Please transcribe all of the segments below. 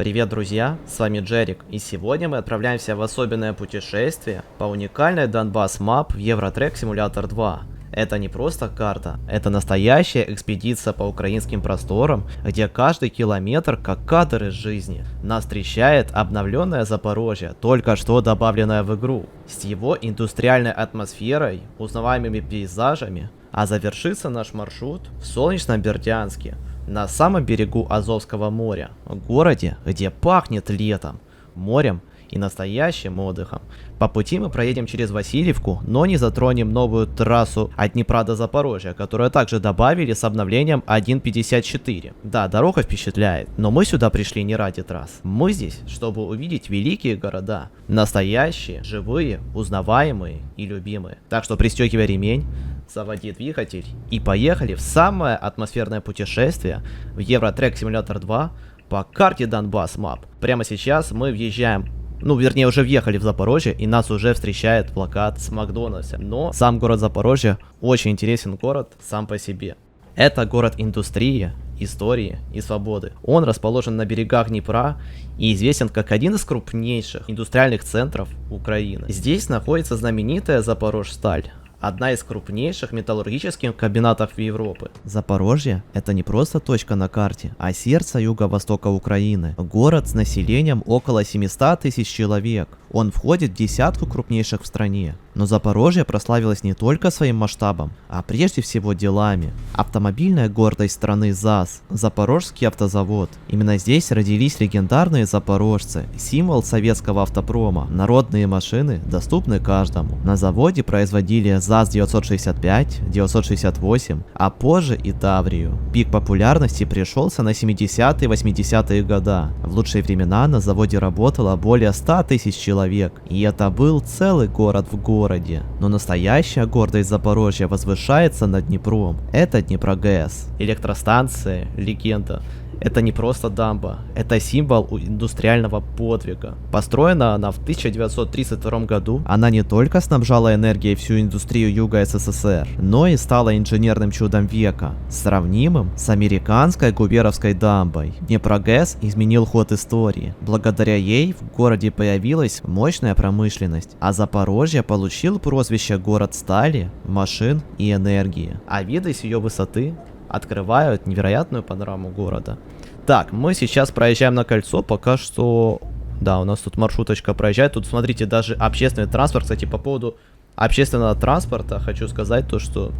Привет, друзья! С вами Джерик, и сегодня мы отправляемся в особенное путешествие по уникальной Donbass Map в Евротрек Simulator 2. Это не просто карта, это настоящая экспедиция по украинским просторам, где каждый километр как кадр из жизни. Нас встречает обновленное Запорожье, только что добавленное в игру, с его индустриальной атмосферой, узнаваемыми пейзажами, а завершится наш маршрут в солнечном Бердянске, на самом берегу Азовского моря, городе, где пахнет летом, морем и настоящим отдыхом. По пути мы проедем через Васильевку, но не затронем новую трассу от Днепра до Запорожья, которую также добавили с обновлением 1.54. Да, дорога впечатляет, но мы сюда пришли не ради трасс. Мы здесь, чтобы увидеть великие города, настоящие, живые, узнаваемые и любимые. Так что пристегивай ремень, заводи двигатель и поехали в самое атмосферное путешествие в Евротрек Simulator 2 по карте Donbass Map. Прямо сейчас мы въезжаем, вернее уже въехали в Запорожье, и нас уже встречает плакат с Макдональдса. Но сам город Запорожье очень интересен город сам по себе. Это город индустрии, истории и свободы. Он расположен на берегах Днепра и известен как один из крупнейших индустриальных центров Украины. Здесь находится знаменитая Запорожсталь, одна из крупнейших металлургических комбинатов в Европе. Запорожье — это не просто точка на карте, а сердце юго-востока Украины. Город с населением около 700 тысяч человек. Он входит в десятку крупнейших в стране. Но Запорожье прославилось не только своим масштабом, а прежде всего делами. Автомобильная гордость страны ЗАЗ, Запорожский автозавод. Именно здесь родились легендарные запорожцы, символ советского автопрома. Народные машины доступны каждому. На заводе производили ЗАЗ-965, 968, а позже и Таврию. Пик популярности пришелся на 70-е 80-е года. В лучшие времена на заводе работало более 100 тысяч человек, и это был целый город в городе. Но настоящая гордость Запорожья возвышается над Днепром. Это Днепрогэс. Электростанция, легенда. Это не просто дамба, это символ индустриального подвига. Построена она в 1932 году, она не только снабжала энергией всю индустрию Юга СССР, но и стала инженерным чудом века, сравнимым с американской Губеровской дамбой. Днепрогэс изменил ход истории. Благодаря ей в городе появилась мощная промышленность, а Запорожье получил прозвище город стали, машин и энергии. А виды с ее высоты открывают невероятную панораму города. Так, мы сейчас проезжаем на кольцо, пока что... Да, у нас тут маршруточка проезжает. Тут, смотрите, даже общественный транспорт. Кстати, по поводу общественного транспорта хочу сказать то, что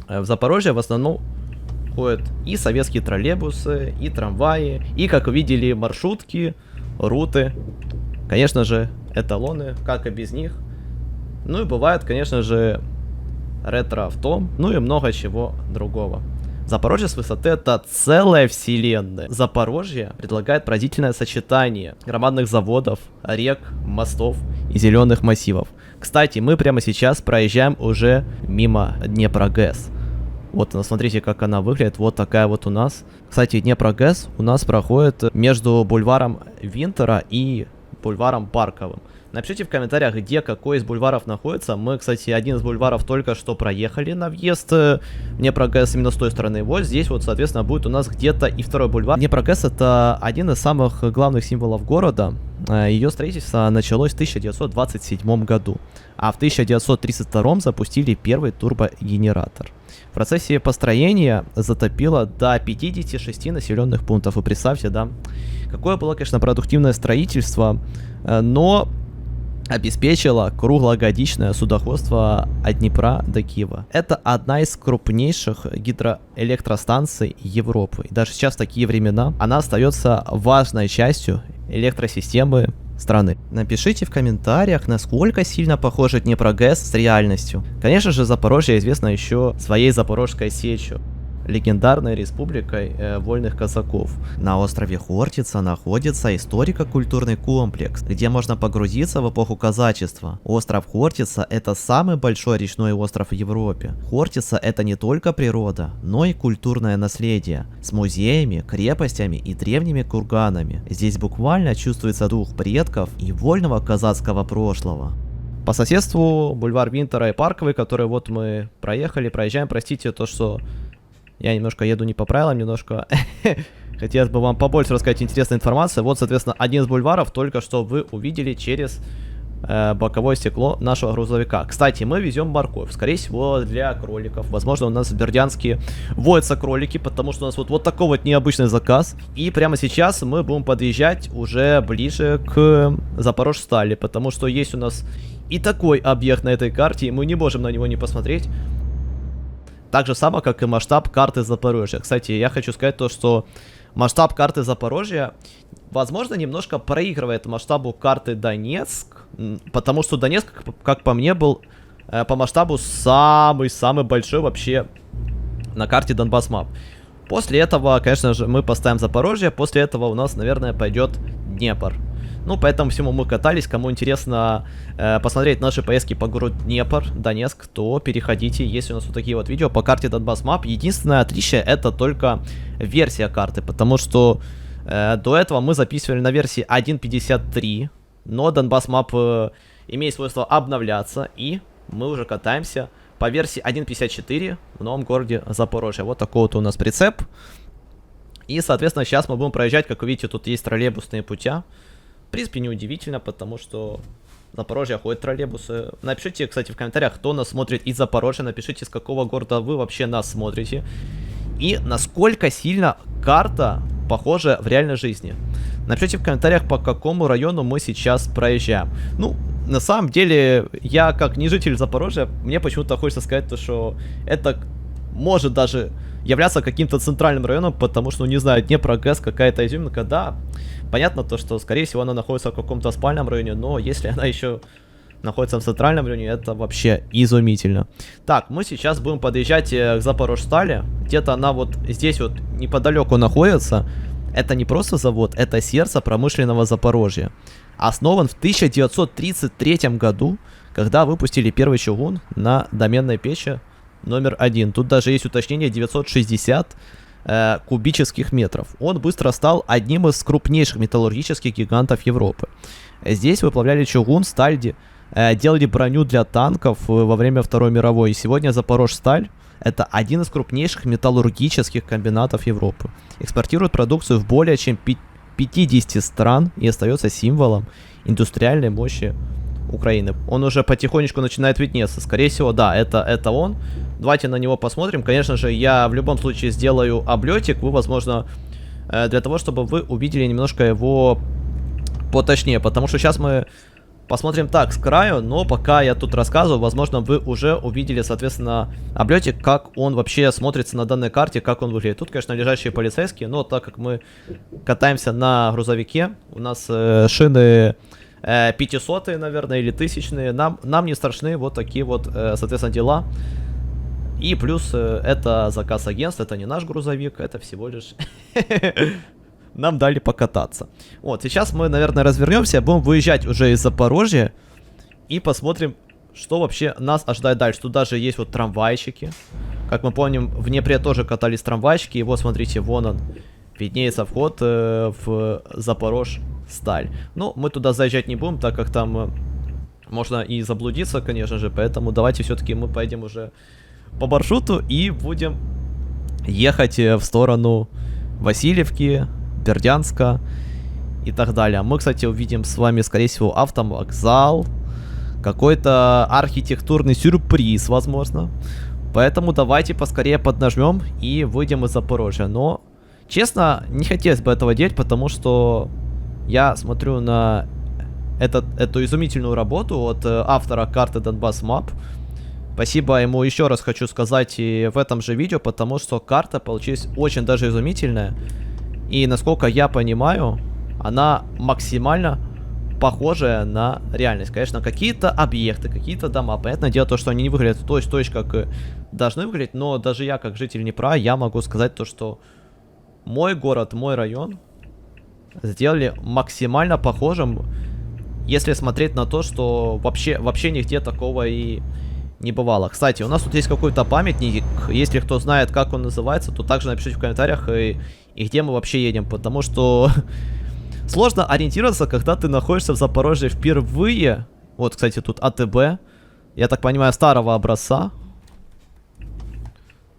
в Запорожье в основном ходят и советские троллейбусы, и трамваи, и, как вы видели, маршрутки, руты. Конечно же, эталоны, как и без них. Ну и бывает, конечно же, ретро-авто, ну и много чего другого. Запорожье с высоты — это целая вселенная. Запорожье предлагает поразительное сочетание громадных заводов, рек, мостов и зеленых массивов. Кстати, мы прямо сейчас проезжаем уже мимо Днепрогэс. Вот, смотрите, как она выглядит. Вот такая вот у нас. Кстати, Днепрогэс у нас проходит между бульваром Винтера и бульваром Парковым. Напишите в комментариях, где какой из бульваров находится. Мы, кстати, один из бульваров только что проехали на въезд в Днепрогэс именно с той стороны. Вот здесь вот, соответственно, будет у нас где-то и второй бульвар. Днепрогэс — это один из самых главных символов города. Ее строительство началось в 1927 году, а в 1932 запустили первый турбогенератор. В процессе построения затопило до 56 населенных пунктов. Вы представьте, да? Какое было, конечно, продуктивное строительство, но обеспечила круглогодичное судоходство от Днепра до Киева. Это одна из крупнейших гидроэлектростанций Европы. И даже сейчас в такие времена она остается важной частью электросистемы страны. Напишите в комментариях, насколько сильно похожи Днепрогэс с реальностью. Конечно же, Запорожье известно еще своей Запорожской сечью, легендарной республикой вольных казаков. На острове Хортица находится историко-культурный комплекс, где можно погрузиться в эпоху казачества. Остров Хортица — это самый большой речной остров в Европе. Хортица — это не только природа, но и культурное наследие, с музеями, крепостями и древними курганами. Здесь буквально чувствуется дух предков и вольного казацкого прошлого. По соседству бульвар Винтера и Парковый, который вот мы проехали, проезжаем, простите, то что я немножко еду не по правилам, немножко хотелось бы вам побольше рассказать интересной информации. Вот, соответственно, один из бульваров только что вы увидели через боковое стекло нашего грузовика. Кстати, мы везем морковь, скорее всего, для кроликов. Возможно, у нас в Бердянске водятся кролики, потому что у нас вот такой вот необычный заказ. И прямо сейчас мы будем подъезжать уже ближе к Запорожстали, потому что есть у нас и такой объект на этой карте, и мы не можем на него не посмотреть. Так же само, как и масштаб карты Запорожья. Кстати, я хочу сказать то, что масштаб карты Запорожья, возможно, немножко проигрывает масштабу карты Донецк, потому что Донецк, как по мне, был по масштабу самый-самый большой вообще на карте Donbass Map. После этого, конечно же, мы поставим Запорожье, после этого у нас, наверное, пойдет Днепр. Ну, по этому всему мы катались. Кому интересно посмотреть наши поездки по городу Днепр, Донецк, то переходите. Есть у нас вот такие вот видео по карте Donbass Map. Единственное отличие — это только версия карты, потому что до этого мы записывали на версии 1.53, но Donbass Map имеет свойство обновляться, и мы уже катаемся по версии 1.54 в новом городе Запорожье. Вот такой вот у нас прицеп. И, соответственно, сейчас мы будем проезжать. Как вы видите, тут есть троллейбусные путя. В принципе, неудивительно, потому что в Запорожье ходят троллейбусы. Напишите, кстати, в комментариях, кто нас смотрит из Запорожья. Напишите, с какого города вы вообще нас смотрите. И насколько сильно карта похожа в реальной жизни. Напишите в комментариях, по какому району мы сейчас проезжаем. Ну, на самом деле, я как не житель Запорожья, мне почему-то хочется сказать, то, что это может даже являться каким-то центральным районом, потому что, ну, не знаю, Днепрогэс, какая-то изюминка, да. Понятно то, что, скорее всего, она находится в каком-то спальном районе, но если она еще находится в центральном районе, это вообще изумительно. Так, мы сейчас будем подъезжать к Запорожстали. Где-то она вот здесь вот неподалеку находится. Это не просто завод, это сердце промышленного Запорожья. Основан в 1933 году, когда выпустили первый чугун на доменной печи номер 1. Тут даже есть уточнение 960 кубических метров. Он быстро стал одним из крупнейших металлургических гигантов Европы. Здесь выплавляли чугун, сталь, делали броню для танков во время Второй мировой. И сегодня Запорожсталь — это один из крупнейших металлургических комбинатов Европы. Экспортирует продукцию в более чем 50 стран и остается символом индустриальной мощи Украины. Он уже потихонечку начинает виднеться. Скорее всего, да, это он. Давайте на него посмотрим. Конечно же, я в любом случае сделаю облетик. Вы, возможно, для того, чтобы вы увидели немножко его поточнее. Потому что сейчас мы посмотрим так, с краю. Но пока я тут рассказываю, возможно, вы уже увидели, соответственно, облетик, как он вообще смотрится на данной карте, как он выглядит. Тут, конечно, лежащие полицейские. Но так как мы катаемся на грузовике, у нас шины 500-е, наверное, или 1000-е, нам не страшны вот такие вот, соответственно, дела. И плюс это заказ агентства, это не наш грузовик, это всего лишь нам дали покататься. Вот, сейчас мы, наверное, развернемся, будем выезжать уже из Запорожья и посмотрим, что вообще нас ожидает дальше. Тут даже есть вот трамвайчики. Как мы помним, в Днепре тоже катались трамвайчики, и вот, смотрите, вон он, виднеется вход в Запорожсталь. Ну, мы туда заезжать не будем, так как там можно и заблудиться, конечно же. Поэтому давайте все-таки мы поедем уже по маршруту и будем ехать в сторону Васильевки, Бердянска и так далее. Мы, кстати, увидим с вами, скорее всего, автовокзал, какой-то архитектурный сюрприз, возможно. Поэтому давайте поскорее поднажмем и выйдем из Запорожья. Но честно, не хотелось бы этого делать, потому что я смотрю на эту изумительную работу от автора карты Donbass Map. Спасибо ему еще раз хочу сказать и в этом же видео, потому что карта получилась очень даже изумительная. И насколько я понимаю, она максимально похожая на реальность. Конечно, какие-то объекты, какие-то дома. Понятное дело, то, что они не выглядят точь-в-точь, как должны выглядеть. Но даже я, как житель Днепра, я могу сказать то, что мой город, мой район сделали максимально похожим, если смотреть на то, что вообще нигде такого и не бывало. Кстати, у нас тут есть какой-то памятник. Если кто знает, как он называется, то также напишите в комментариях и где мы вообще едем. Потому что сложно ориентироваться, когда ты находишься в Запорожье впервые. Вот, кстати, тут АТБ. Я так понимаю, старого образца.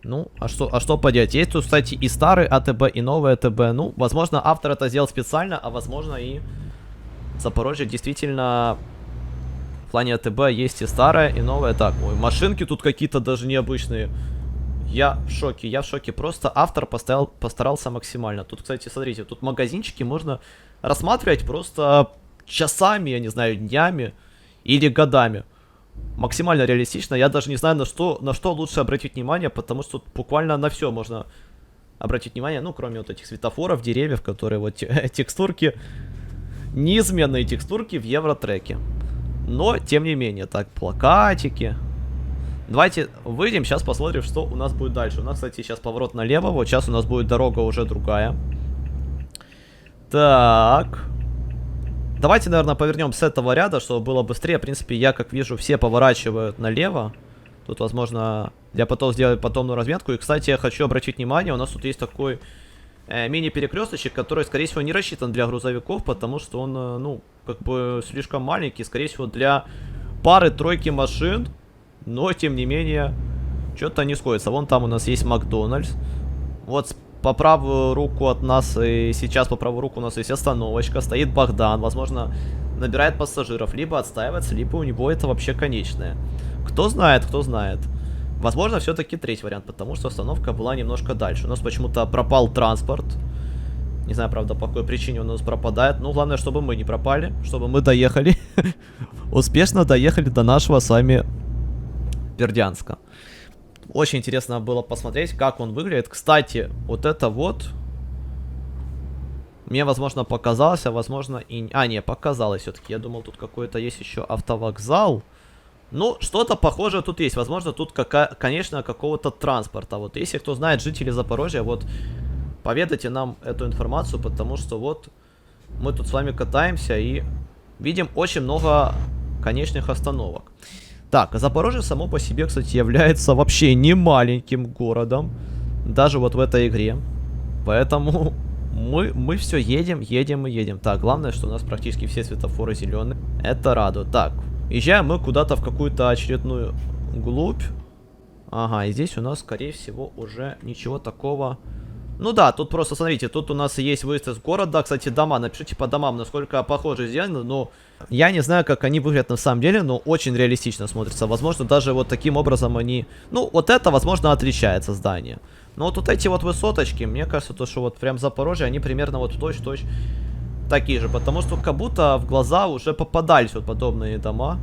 Ну, а что поделать? Есть тут, кстати, и старый АТБ, и новый АТБ. Ну, возможно, автор это сделал специально, а возможно и Запорожье действительно в плане АТБ есть и старое, и новое. Так, ой, машинки тут какие-то даже необычные. Я в шоке. Просто автор постарался максимально. Тут, кстати, смотрите, тут магазинчики можно рассматривать просто часами, я не знаю, днями или годами. Максимально реалистично. Я даже не знаю, на что лучше обратить внимание, потому что тут буквально на все можно обратить внимание. Ну, кроме вот этих светофоров, деревьев, которые вот текстурки, неизменные текстурки в Евротреке. Но, тем не менее, так, плакатики. Давайте выйдем, сейчас посмотрим, что у нас будет дальше. У нас, кстати, сейчас поворот налево. Вот сейчас у нас будет дорога уже другая. Так. Давайте, наверное, повернем с этого ряда, чтобы было быстрее. В принципе, я, как вижу, все поворачивают налево. Тут, возможно, я потом сделаю потомную разметку. И, кстати, я хочу обратить внимание, у нас тут есть такой мини-перекресточек, который, скорее всего, не рассчитан для грузовиков, потому что он, ну, как бы слишком маленький. Скорее всего, для пары-тройки машин. Но, тем не менее, что-то не сходится. Вон там у нас есть Макдональдс. Вот по правую руку от нас, и сейчас по правую руку у нас есть остановочка. Стоит Богдан, возможно, набирает пассажиров. Либо отстаивается, либо у него это вообще конечное. Кто знает, кто знает. Возможно, все-таки третий вариант, потому что остановка была немножко дальше. У нас почему-то пропал транспорт. Не знаю, правда, по какой причине он у нас пропадает. Ну, главное, чтобы мы не пропали, чтобы мы доехали. Успешно доехали до нашего с вами Бердянска. Очень интересно было посмотреть, как он выглядит. Кстати, вот это вот мне, возможно, показалось, а возможно и... А, не, показалось все-таки. Я думал, тут какой-то есть еще автовокзал. Ну, что-то похожее тут есть. Возможно, тут, конечно, какого-то транспорта. Вот, если кто знает, жители Запорожья, вот, поведайте нам эту информацию, потому что вот мы тут с вами катаемся и видим очень много конечных остановок. Так, Запорожье само по себе, кстати, является вообще не маленьким городом. Даже вот в этой игре. Поэтому мы все едем и едем. Так, главное, что у нас практически все светофоры зеленые. Это радует. Так, езжаем мы куда-то в какую-то очередную глубь. Ага, и здесь у нас, скорее всего, уже ничего такого... Ну да, тут просто, смотрите, тут у нас есть выезд из города. Кстати, дома, напишите по домам, насколько похожи сделаны. Но я не знаю, как они выглядят на самом деле, но очень реалистично смотрятся. Возможно, даже вот таким образом они... Ну, вот это, возможно, отличается здание. Но вот эти вот высоточки, мне кажется, то, что вот прям Запорожье, они примерно вот точь-в-точь такие же. Потому что как будто в глаза уже попадались вот подобные дома.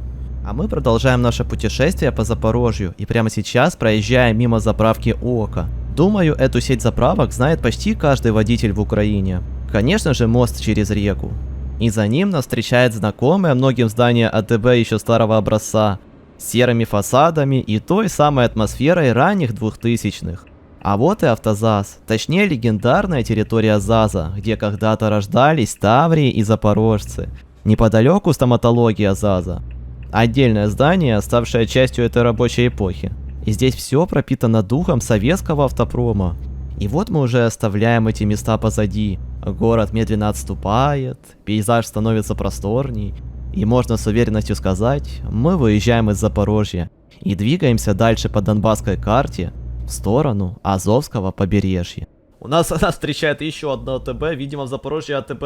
А мы продолжаем наше путешествие по Запорожью. И прямо сейчас проезжаем мимо заправки ОКО. Думаю, эту сеть заправок знает почти каждый водитель в Украине. Конечно же, мост через реку. И за ним нас встречает знакомое многим здание АТБ еще старого образца, с серыми фасадами и той самой атмосферой ранних 2000-х. А вот и автозаз, точнее легендарная территория ЗАЗа, где когда-то рождались Таврии и запорожцы. Неподалеку стоматология ЗАЗа. Отдельное здание, ставшее частью этой рабочей эпохи. И здесь все пропитано духом советского автопрома. И вот мы уже оставляем эти места позади. Город медленно отступает, пейзаж становится просторней. И можно с уверенностью сказать, мы выезжаем из Запорожья и двигаемся дальше по донбасской карте в сторону Азовского побережья. У нас встречает еще одно АТБ. Видимо, в Запорожье АТБ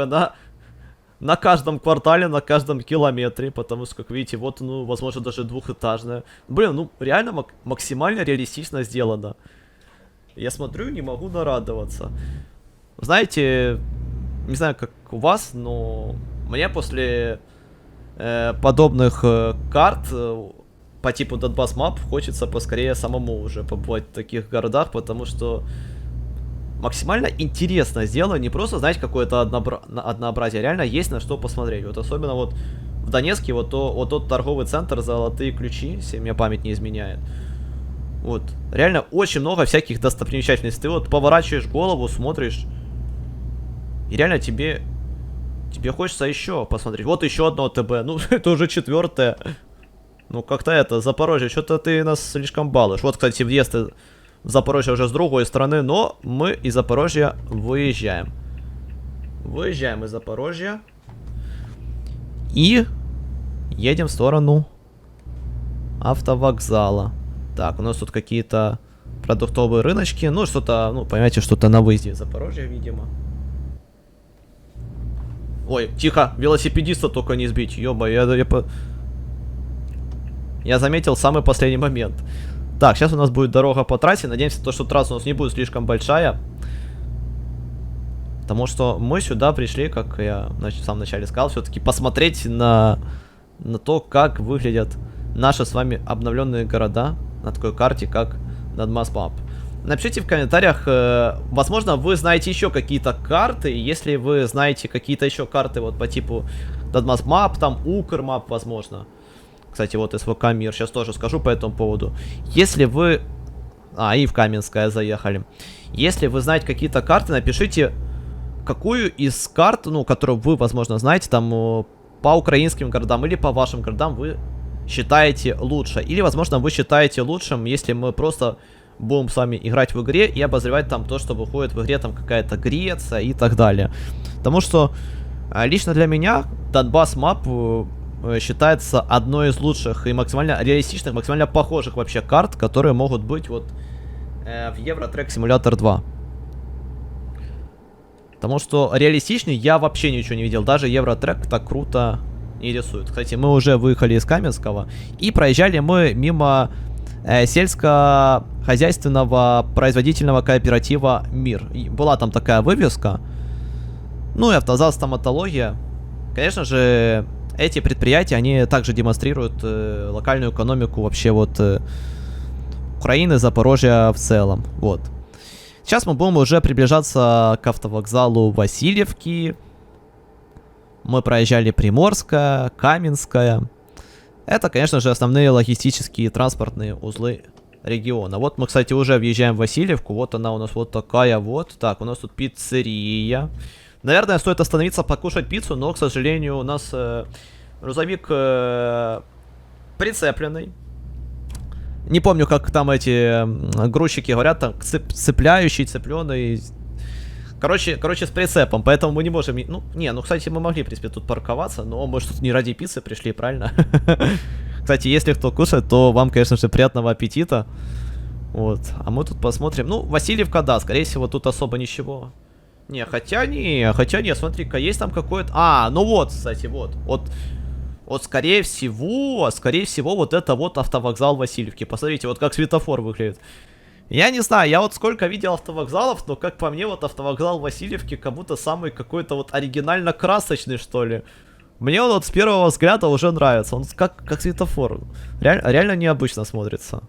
на каждом квартале, на каждом километре, потому что, как видите, вот, ну, возможно, даже двухэтажная. Блин, ну, реально максимально реалистично сделано. Я смотрю, не могу нарадоваться. Знаете, не знаю, как у вас, но мне после подобных карт по типу Donbass Map хочется поскорее самому уже побывать в таких городах, потому что максимально интересно сделано, не просто, знаете, какое-то однообразие, реально есть на что посмотреть. Вот особенно вот в Донецке вот тот торговый центр «Золотые ключи», если мне память не изменяет. Вот, реально очень много всяких достопримечательностей. Ты вот поворачиваешь голову, смотришь, и реально тебе хочется еще посмотреть. Вот еще одно ТБ, ну это уже четвертое. Ну как-то это, Запорожье, что-то ты нас слишком балуешь. Вот, кстати, въезд в Запорожье уже с другой стороны, но мы из Запорожья выезжаем. Выезжаем из Запорожья. И едем в сторону автовокзала. Так, у нас тут какие-то продуктовые рыночки. Ну, что-то, ну, понимаете, что-то на выезде из Запорожья, видимо. Ой, тихо, велосипедиста только не сбить. Ёба, я заметил самый последний момент. Так, сейчас у нас будет дорога по трассе. Надеемся, что трасса у нас не будет слишком большая. Потому что мы сюда пришли, как я в самом начале сказал, все-таки посмотреть на то, как выглядят наши с вами обновленные города на такой карте, как Donbass Map. Напишите в комментариях, возможно, вы знаете еще какие-то карты. Если вы знаете какие-то еще карты вот по типу Donbass Map, там Укрмап, возможно. Кстати, вот СВК Мир, сейчас тоже скажу по этому поводу. Если вы... и в Каменское заехали. Если вы знаете какие-то карты, напишите, какую из карт, ну, которую вы, возможно, знаете, там, по украинским городам или по вашим городам вы считаете лучше. Или, возможно, вы считаете лучшим, если мы просто будем с вами играть в игре и обозревать там то, что выходит в игре, там какая-то Греция и так далее. Потому что лично для меня Donbass Map считается одной из лучших и максимально реалистичных, максимально похожих вообще карт, которые могут быть вот в Euro Truck Simulator 2. Потому что реалистичнее я вообще ничего не видел. Даже Euro Truck так круто не рисует. Кстати, мы уже выехали из Каменского и проезжали мы мимо сельскохозяйственного производительного кооператива «Мир». И была там такая вывеска. Ну и автозал стоматология. Конечно же, эти предприятия, они также демонстрируют локальную экономику вообще вот Украины, Запорожья в целом. Вот. Сейчас мы будем уже приближаться к автовокзалу Васильевки. Мы проезжали Приморское, Каменское. Это, конечно же, основные логистические транспортные узлы региона. Вот мы, кстати, уже въезжаем в Васильевку. Вот она у нас вот такая вот. Так, у нас тут пиццерия. Наверное, стоит остановиться покушать пиццу, но, к сожалению, у нас грузовик прицепленный. Не помню, как там эти грузчики говорят, там цепляющий, цепленый. Короче, с прицепом, поэтому мы не можем... Ну, кстати, мы могли, в принципе, тут парковаться, но, может, тут не ради пиццы пришли, правильно? Кстати, если кто кушает, то вам, конечно же, приятного аппетита. Вот, а мы тут посмотрим. Ну, Васильевка, да, скорее всего, тут особо ничего. Хотя не, смотри-ка, есть там какое-то... ну вот, кстати, вот, скорее всего, вот это вот автовокзал Васильевки. Посмотрите, вот как светофор выглядит. Я не знаю, я вот сколько видел автовокзалов, но как по мне, вот автовокзал Васильевки как будто самый какой-то вот оригинально красочный, что ли. Мне он вот с первого взгляда уже нравится, он как светофор. Реально необычно смотрится.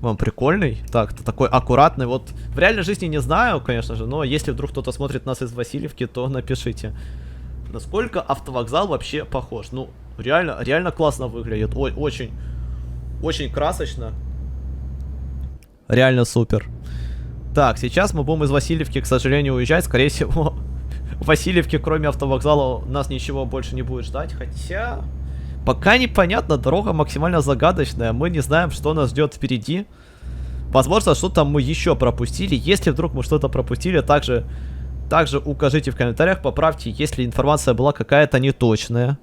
Он прикольный. Так, такой аккуратный. Вот в реальной жизни не знаю, конечно же, но если вдруг кто-то смотрит нас из Васильевки, то напишите, насколько автовокзал вообще похож. Ну, реально классно выглядит. Очень красочно. Реально супер. Так, сейчас мы будем из Васильевки, к сожалению, уезжать. Скорее всего, в Васильевке, кроме автовокзала, нас ничего больше не будет ждать. Хотя... Пока непонятно, дорога максимально загадочная. Мы не знаем, что нас ждет впереди. Возможно, что-то мы еще пропустили. Если вдруг мы что-то пропустили, также укажите в комментариях, поправьте, если информация была какая-то неточная.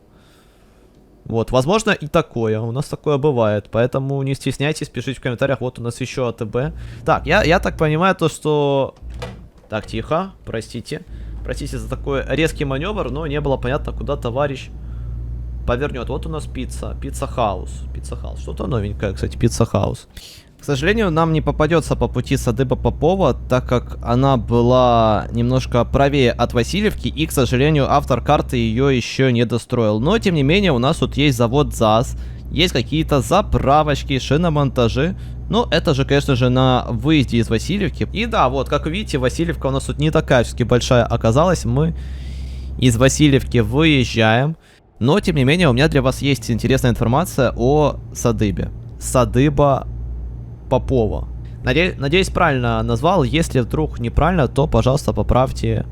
Вот, возможно и такое. У нас такое бывает. Поэтому не стесняйтесь, пишите в комментариях. Вот у нас еще АТБ. Так, я так понимаю то, что... Так, тихо, простите. Простите за такой резкий маневр, но не было понятно, куда товарищ повернет. Вот у нас Пицца Хаус. Что-то новенькое, кстати, Пицца Хаус. К сожалению, нам не попадется по пути Садыба Попова, так как она была немножко правее от Васильевки, и, к сожалению, автор карты ее еще не достроил. Но, тем не менее, у нас тут есть завод ЗАЗ, есть какие-то заправочки, шиномонтажи. Но это же, конечно же, на выезде из Васильевки. И да, вот, как вы видите, Васильевка у нас тут не такая все-таки большая оказалась. Мы из Васильевки выезжаем. Но, тем не менее, у меня для вас есть интересная информация о Садыбе. Садыба Попова. Надеюсь, правильно назвал. Если вдруг неправильно, то, пожалуйста, поправьте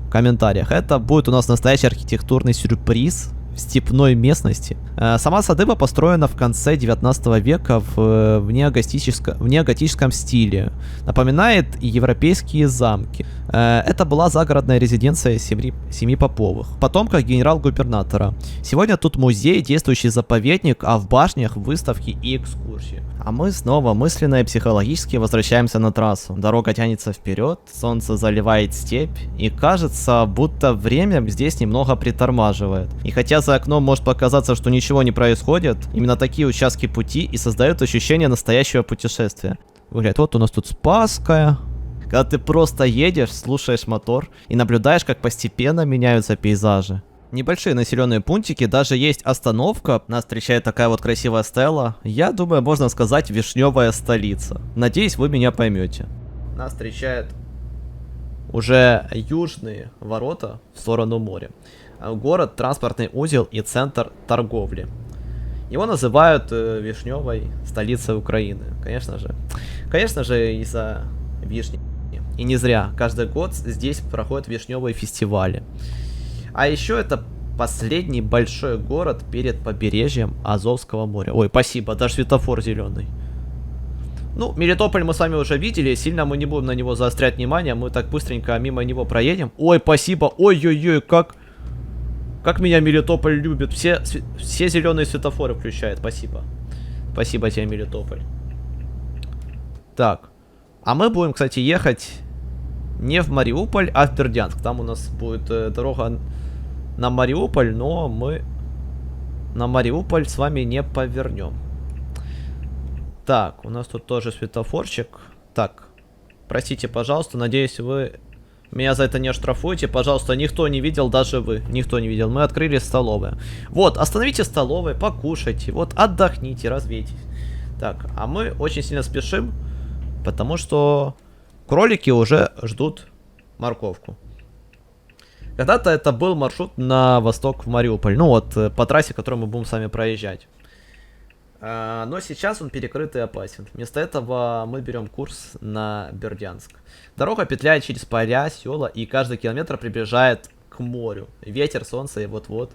в комментариях. Это будет у нас настоящий архитектурный сюрприз в степной местности. Сама Садыба построена в конце 19 века в неоготическом стиле. Напоминает европейские замки. Это была загородная резиденция семьи Поповых, потомков генерал-губернатора. Сегодня тут музей, действующий заповедник, а в башнях выставки и экскурсии. А мы снова мысленно и психологически возвращаемся на трассу. Дорога тянется вперед, солнце заливает степь, и кажется, будто время здесь немного притормаживает. И хотя за окном может показаться, что ничего не происходит, именно такие участки пути и создают ощущение настоящего путешествия. Выглядит, вот у нас тут Спасская. Когда ты просто едешь, слушаешь мотор и наблюдаешь, как постепенно меняются пейзажи. Небольшие населенные пунктики, даже есть остановка, нас встречает такая вот красивая стела. Я думаю, можно сказать, вишневая столица. Надеюсь, вы меня поймете. Нас встречают уже южные ворота в сторону моря. Город, транспортный узел и центр торговли. Его называют вишневой столицей Украины. Конечно же, из-за вишни. И не зря. Каждый год здесь проходят вишневые фестивали. А еще это последний большой город перед побережьем Азовского моря. Ой, спасибо, даже светофор зеленый. Ну, Мелитополь мы с вами уже видели, сильно мы не будем на него заострять внимание, мы так быстренько мимо него проедем. Ой, спасибо, ой-ой-ой, как меня Мелитополь любит. Все зеленые светофоры включает, спасибо. Спасибо тебе, Мелитополь. Так, а мы будем, кстати, ехать не в Мариуполь, а в Бердянск. Там у нас будет дорога на Мариуполь, но мы на Мариуполь с вами не повернем. Так, у нас тут тоже светофорчик. Так, простите, пожалуйста, надеюсь, вы меня за это не оштрафуете. Пожалуйста, никто не видел, даже вы. Никто не видел. Мы открыли столовые. Вот, остановите столовые, покушайте. Вот, отдохните, развейтесь. Так, а мы очень сильно спешим, потому что кролики уже ждут морковку. Когда-то это был маршрут на восток в Мариуполь. Ну вот, по трассе, которую мы будем с вами проезжать. Но сейчас он перекрыт и опасен. Вместо этого мы берем курс на Бердянск. Дорога петляет через поля, села, и каждый километр приближает к морю. Ветер, солнце и вот-вот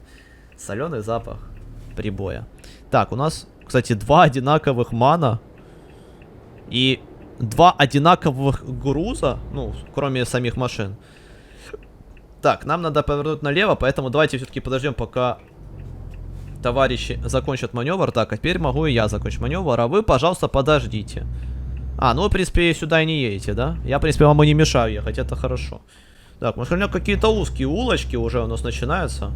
соленый запах прибоя. Так, у нас, кстати, два одинаковых мана. И два одинаковых груза, ну, кроме самих машин. Так, нам надо повернуть налево, поэтому давайте все-таки подождем, пока товарищи закончат маневр. Так, а теперь могу и я закончить маневр, а вы, пожалуйста, подождите. А, ну, в принципе, сюда и не едете, да? Я, в принципе, вам и не мешаю ехать, это хорошо. Так, может, какие-то узкие улочки уже у нас начинаются.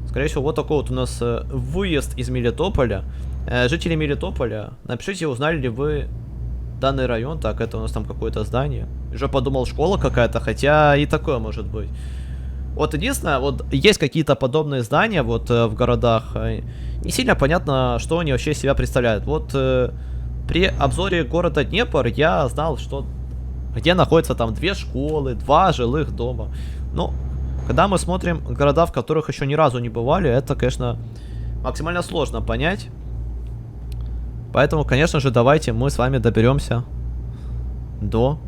Скорее всего, вот такой вот у нас выезд из Мелитополя. Жители Мелитополя, напишите, узнали ли вы данный район. Так, это у нас там какое-то здание. Уже подумал, школа какая-то, хотя и такое может быть. Вот единственное, вот есть какие-то подобные здания вот в городах. Не сильно понятно, что они вообще из себя представляют. Вот при обзоре города Днепр я знал, что где находятся там две школы, два жилых дома. Но когда мы смотрим города, в которых еще ни разу не бывали, это, конечно, максимально сложно понять. Поэтому, конечно же, давайте мы с вами доберемся до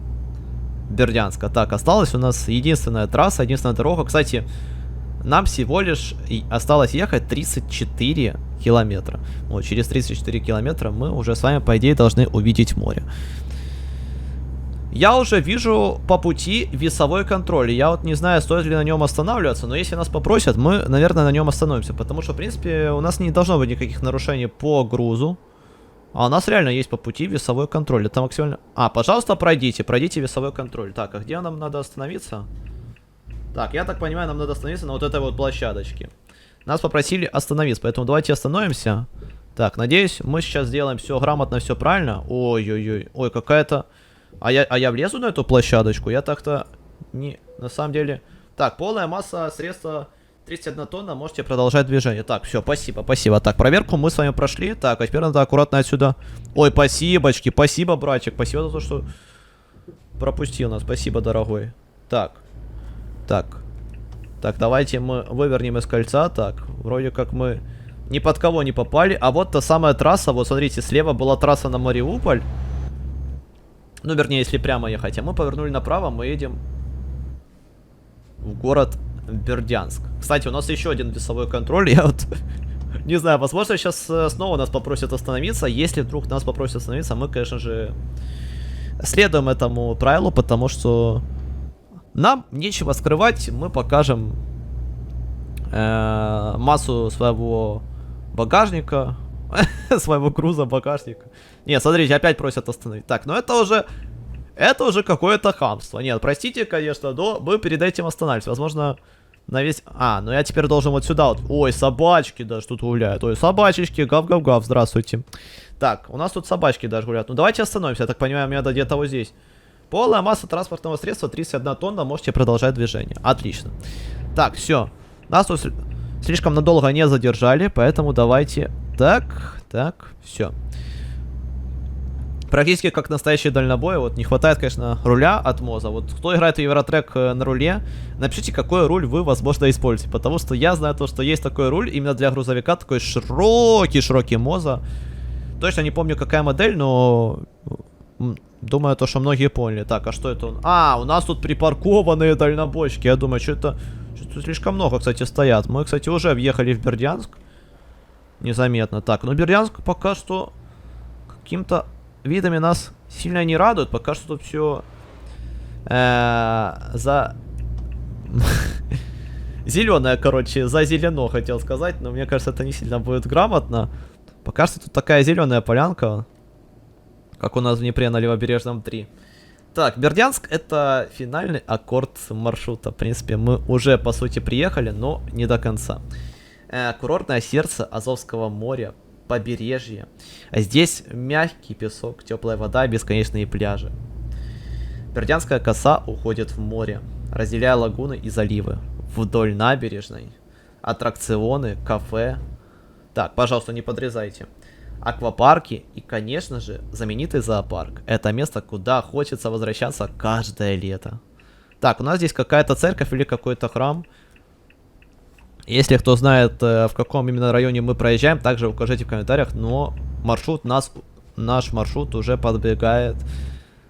Бердянска. Так, осталась у нас единственная трасса, единственная дорога. Кстати, нам всего лишь осталось ехать 34 километра. Вот, через 34 километра мы уже с вами, по идее, должны увидеть море. Я уже вижу по пути весовой контроль. Я вот не знаю, стоит ли на нем останавливаться, но если нас попросят, мы, наверное, на нем остановимся. Потому что, в принципе, у нас не должно быть никаких нарушений по грузу. А у нас реально есть по пути весовой контроль. Это максимально... А, пожалуйста, пройдите весовой контроль. Так, а где нам надо остановиться? Так, я так понимаю, нам надо остановиться на вот этой вот площадочке. Нас попросили остановиться, поэтому давайте остановимся. Так, надеюсь, мы сейчас сделаем все грамотно, все правильно. Ой-ой-ой, ой, какая-то... А я влезу на эту площадочку? Я так-то не... На самом деле... Так, полная масса средства 31 тонна, можете продолжать движение. Так, все, спасибо. Так, проверку мы с вами прошли. Так, а теперь надо аккуратно отсюда. Ой, спасибочки, спасибо, братчик. Спасибо за то, что пропустил нас. Спасибо, дорогой. Так, давайте мы вывернем из кольца. Так, вроде как мы ни под кого не попали. А вот та самая трасса. Вот, смотрите, слева была трасса на Мариуполь. Ну, вернее, если прямо ехать. А мы повернули направо, мы едем в город Бердянск. Кстати, у нас еще один весовой контроль. Я вот не знаю, возможно, сейчас снова нас попросят остановиться. Если вдруг нас попросят остановиться, мы, конечно же, следуем этому правилу, потому что Нам нечего скрывать, мы покажем массу своего багажника, своего груза багажника. Нет, смотрите, опять просят остановить. Так, ну это уже какое-то хамство. Нет, простите, конечно, но мы перед этим останавливаемся. Возможно, на весь... А, ну я теперь должен вот сюда вот... Ой, собачки даже тут гуляют. Ой, собачечки, гав-гав-гав, здравствуйте. Так, у нас тут собачки даже гуляют. Ну давайте остановимся, я так понимаю, мне надо где-то вот здесь. Полная масса транспортного средства 31 тонна, можете продолжать движение. Отлично. Так, все. Нас тут слишком надолго не задержали, поэтому давайте... Так, все. Практически как настоящий дальнобой. Вот не хватает, конечно, руля от МОЗа. Вот кто играет в Евротрек на руле, напишите, какой руль вы, возможно, используете. Потому что я знаю то, что есть такой руль именно для грузовика, такой широкий МОЗа. Точно не помню, какая модель, но... Думаю, то, что многие поняли. Так, а что это? А, у нас тут припаркованные дальнобойщики. Я думаю, что это... Что-то слишком много, кстати, стоят. Мы, кстати, уже въехали в Бердянск. Незаметно. Так, но Бердянск пока что каким-то видами нас сильно не радует. Пока что тут все за... Зеленое, короче, зазелено, хотел сказать. Но мне кажется, это не сильно будет грамотно. Пока что тут такая зеленая полянка. Как у нас в Днепре на Левобережном 3. Так, Бердянск это финальный аккорд маршрута. В принципе, мы уже, по сути, приехали, но не до конца. Курортное сердце Азовского моря, побережье. Здесь мягкий песок, теплая вода, бесконечные пляжи. Бердянская коса уходит в море, разделяя лагуны и заливы. Вдоль набережной. Аттракционы, кафе. Так, пожалуйста, не подрезайте. Аквапарки и, конечно же, знаменитый зоопарк. Это место, куда хочется возвращаться каждое лето. Так, у нас здесь какая-то церковь или какой-то храм. Если кто знает, в каком именно районе мы проезжаем, также укажите в комментариях. Но наш маршрут уже подбегает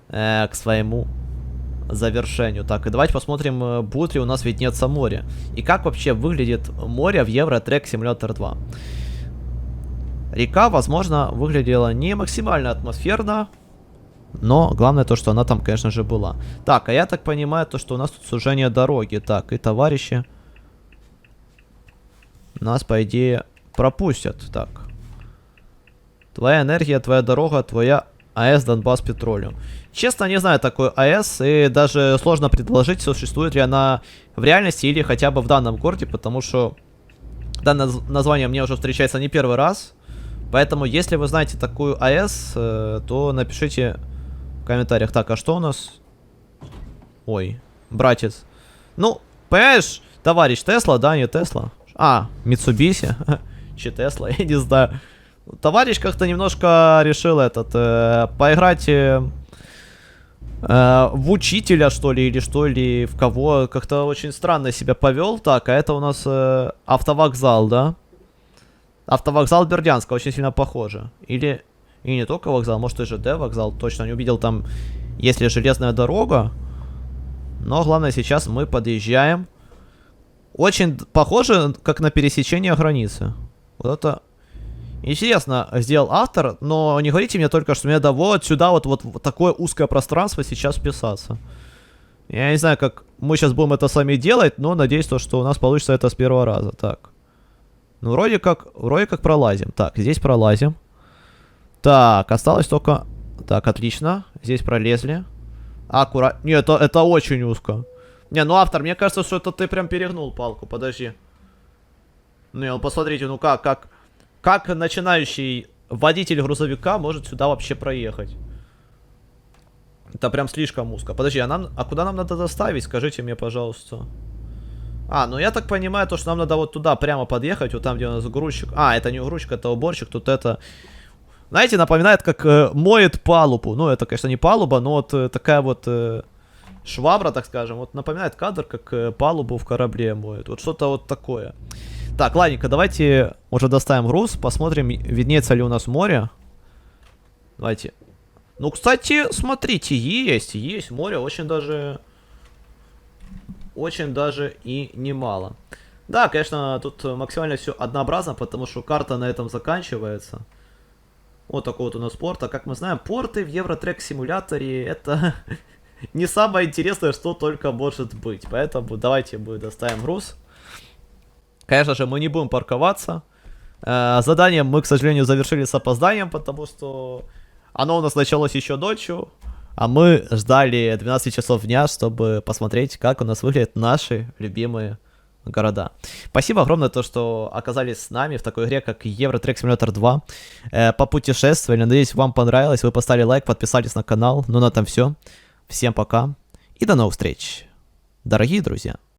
к своему завершению. Так, и давайте посмотрим, будет ли у нас виднеться море. И как вообще выглядит море в Евротрек Simulator 2. Река, возможно, выглядела не максимально атмосферно, но главное то, что она там, конечно же, была. Так, а я так понимаю, то, что у нас тут сужение дороги. Так, и товарищи нас, по идее, пропустят. Так. Твоя энергия, твоя дорога, твоя АЭС Донбасс Петролиум. Честно, не знаю такой АЭС, и даже сложно предположить, существует ли она в реальности или хотя бы в данном городе, потому что данное название мне уже встречается не первый раз. Поэтому, если вы знаете такую АЭС, то напишите в комментариях. Так, а что у нас? Ой, братец. Ну, понимаешь, товарищ Тесла, да, не Тесла. А, Митсубиси. Че Тесла, я не знаю. Товарищ как-то немножко решил поиграть в учителя, что ли, или что ли, в кого. Как-то очень странно себя повел. Так, а это у нас автовокзал, да? Автовокзал Бердянска, очень сильно похоже. Или... И не только вокзал, может и ЖД вокзал. Точно не увидел там, есть ли железная дорога. Но главное, сейчас мы подъезжаем. Очень похоже, как на пересечение границы. Вот это... Интересно сделал автор, но не говорите мне только, что мне надо вот сюда вот такое узкое пространство сейчас вписаться. Я не знаю, как мы сейчас будем это сами делать, но надеюсь, что у нас получится это с первого раза. Так. Ну, вроде как пролазим. Так, здесь пролазим. Так, осталось только... Так, отлично. Здесь пролезли. Аккуратно. Нет, это очень узко. Не, ну автор, мне кажется, что это ты прям перегнул палку. Подожди. Ну, посмотрите, ну как начинающий водитель грузовика может сюда вообще проехать? Это прям слишком узко. Подожди, а куда нам надо доставить? Скажите мне, пожалуйста. А, ну я так понимаю, то, что нам надо вот туда прямо подъехать, вот там, где у нас грузчик. А, это не грузчик, это уборщик, тут это... Знаете, напоминает, как моет палубу. Ну, это, конечно, не палуба, но вот такая вот швабра, так скажем. Вот напоминает кадр, как палубу в корабле моет. Вот что-то вот такое. Так, ладненько, давайте уже доставим груз, посмотрим, виднеется ли у нас море. Давайте. Ну, кстати, смотрите, есть море, очень даже и немало. Да, конечно, тут максимально все однообразно, потому что карта на этом заканчивается. Вот такой вот у нас порт. А как мы знаем, порты в Евротрек симуляторе это не самое интересное, что только может быть. Поэтому давайте мы доставим груз. Конечно же, мы не будем парковаться. Задание мы, к сожалению, завершили с опозданием, потому что оно у нас началось еще ночью, а мы ждали 12 часов дня, чтобы посмотреть, как у нас выглядят наши любимые города. Спасибо огромное, то, что оказались с нами в такой игре, как Euro Truck Simulator 2. Попутешествовали. Надеюсь, вам понравилось. Вы поставили лайк, подписались на канал. Ну, на этом все. Всем пока и до новых встреч, дорогие друзья.